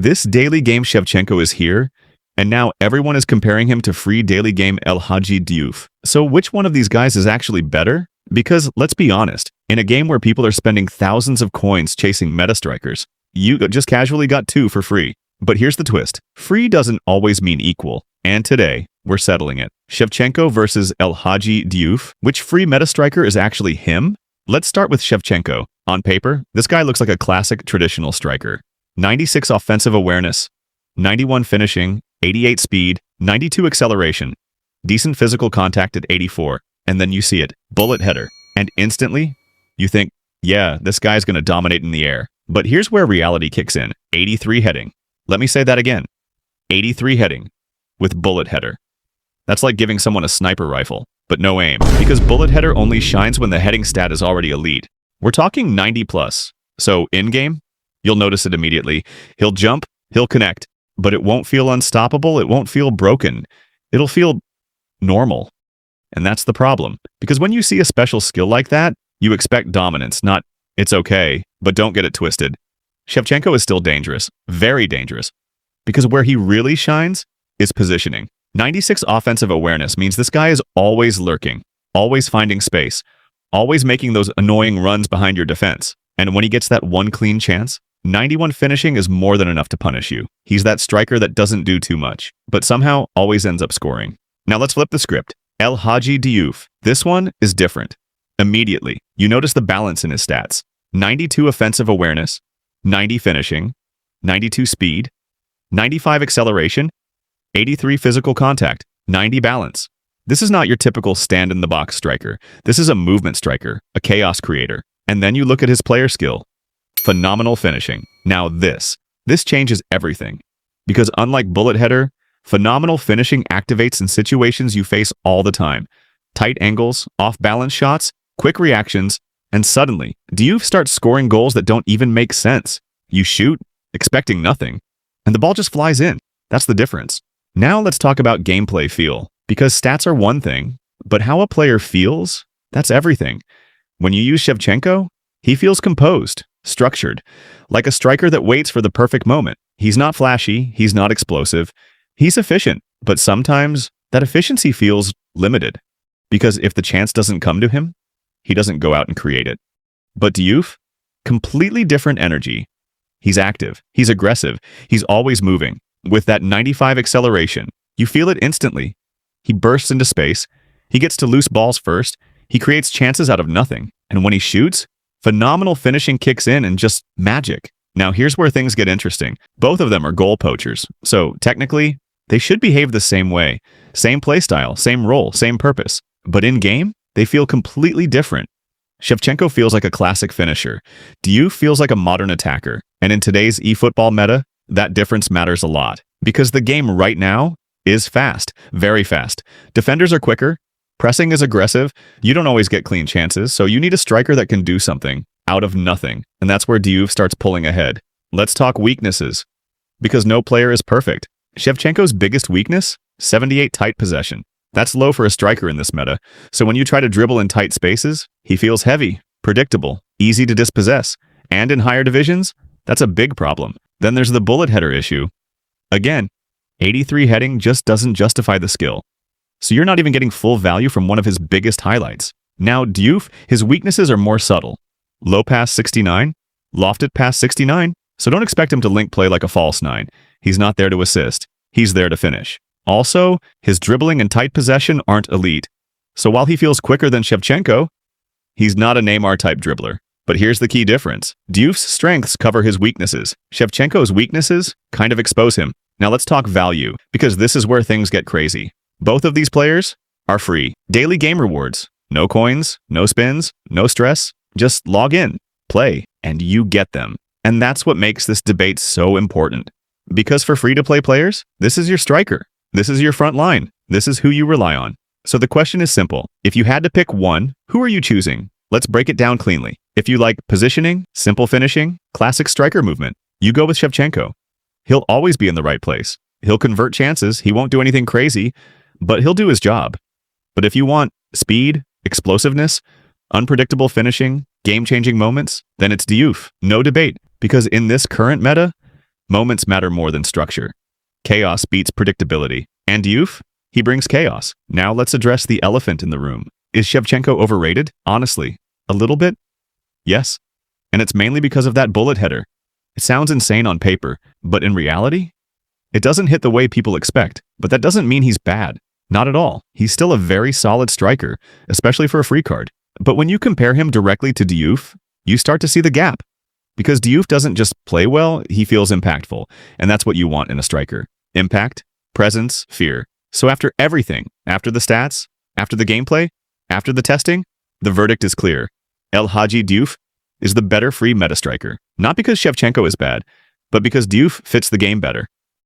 This daily game Shevchenko is here, and now everyone is comparing him to free daily game El-Hadji Diouf. So which one of these guys is actually better? Because let's be honest, in a game where people are spending thousands of coins chasing meta strikers, you just casually got 2 for free. But here's the twist. Free doesn't always mean equal. And today, we're settling it. Shevchenko versus El-Hadji Diouf. Which free meta striker is actually him? Let's start with Shevchenko. On paper, this guy looks like a classic traditional striker. 96 offensive awareness, 91 finishing, 88 speed, 92 acceleration, decent physical contact at 84. And then you see it, bullet header. And instantly, you think, yeah, this guy's going to dominate in the air. But here's where reality kicks in. 83 heading. Let me say that again. 83 heading with bullet header. That's like giving someone a sniper rifle, but no aim, because bullet header only shines when the heading stat is already elite. We're talking 90 plus. So in-game, you'll notice it immediately. He'll jump, he'll connect, but it won't feel unstoppable. It won't feel broken. It'll feel normal. And that's the problem. Because when you see a special skill like that, you expect dominance, not it's okay, but don't get it twisted. Shevchenko is still dangerous, very dangerous, because where he really shines is positioning. 96 offensive awareness means this guy is always lurking, always finding space, always making those annoying runs behind your defense. And when he gets that one clean chance, 91 finishing is more than enough to punish you. He's that striker that doesn't do too much, but somehow always ends up scoring. Now let's flip the script. El-Hadji Diouf. This one is different. Immediately, you notice the balance in his stats. 92 offensive awareness, 90 finishing, 92 speed, 95 acceleration, 83 physical contact, 90 balance. This is not your typical stand-in-the-box striker. This is a movement striker, a chaos creator. And then you look at his player skill. Phenomenal finishing. Now this changes everything. Because unlike bullet header, phenomenal finishing activates in situations you face all the time. Tight angles, off-balance shots, quick reactions, and suddenly, Diouf starts scoring goals that don't even make sense. You shoot, expecting nothing, and the ball just flies in. That's the difference. Now let's talk about gameplay feel, because stats are one thing, but how a player feels, that's everything. When you use Shevchenko, he feels composed, structured, like a striker that waits for the perfect moment. He's not flashy, he's not explosive, he's efficient, but sometimes that efficiency feels limited, because if the chance doesn't come to him, he doesn't go out and create it. But Diouf, completely different energy. He's active, he's aggressive, he's always moving. With that 95 acceleration, you feel it instantly. He bursts into space, he gets to loose balls first, he creates chances out of nothing, and when he shoots, phenomenal finishing kicks in and just magic. Now here's where things get interesting. Both of them are goal poachers, so technically, they should behave the same way. Same playstyle, same role, same purpose. But in-game, they feel completely different. Shevchenko feels like a classic finisher. Diouf feels like a modern attacker. And in today's eFootball meta, that difference matters a lot. Because the game right now is fast, very fast. Defenders are quicker, pressing is aggressive, you don't always get clean chances, so you need a striker that can do something out of nothing. And that's where Diouf starts pulling ahead. Let's talk weaknesses. Because no player is perfect. Shevchenko's biggest weakness? 78 tight possession. That's low for a striker in this meta, so when you try to dribble in tight spaces, he feels heavy, predictable, easy to dispossess, and in higher divisions, that's a big problem. Then there's the bullet header issue. Again, 83 heading just doesn't justify the skill, so you're not even getting full value from one of his biggest highlights. Now Diouf, his weaknesses are more subtle. Low pass 69, lofted pass 69, so don't expect him to link play like a false 9. He's not there to assist, he's there to finish. Also, his dribbling and tight possession aren't elite. So while he feels quicker than Shevchenko, he's not a Neymar-type dribbler. But here's the key difference. Diouf's strengths cover his weaknesses. Shevchenko's weaknesses kind of expose him. Now let's talk value, because this is where things get crazy. Both of these players are free. Daily game rewards. No coins, no spins, no stress. Just log in, play, and you get them. And that's what makes this debate so important. Because for free-to-play players, this is your striker. This is your front line. This is who you rely on. So the question is simple. If you had to pick one, who are you choosing? Let's break it down cleanly. If you like positioning, simple finishing, classic striker movement, you go with Shevchenko. He'll always be in the right place. He'll convert chances. He won't do anything crazy, but he'll do his job. But if you want speed, explosiveness, unpredictable finishing, game-changing moments, then it's Diouf. No debate. Because in this current meta, Moments matter more than structure. Chaos beats predictability. And Diouf? He brings chaos. Now let's address the elephant in the room. Is Shevchenko overrated? Honestly, a little bit? Yes. And it's mainly because of that bullet header. It sounds insane on paper, but in reality, it doesn't hit the way people expect. But that doesn't mean he's bad. Not at all. He's still a very solid striker, especially for a free card. But when you compare him directly to Diouf, you start to see the gap. Because Diouf doesn't just play well, he feels impactful. And that's what you want in a striker. Impact, presence, fear. So after everything, after the stats, after the gameplay, after the testing, the verdict is clear. El-Hadji Diouf is the better free meta striker. Not because Shevchenko is bad, but because Diouf fits the game better.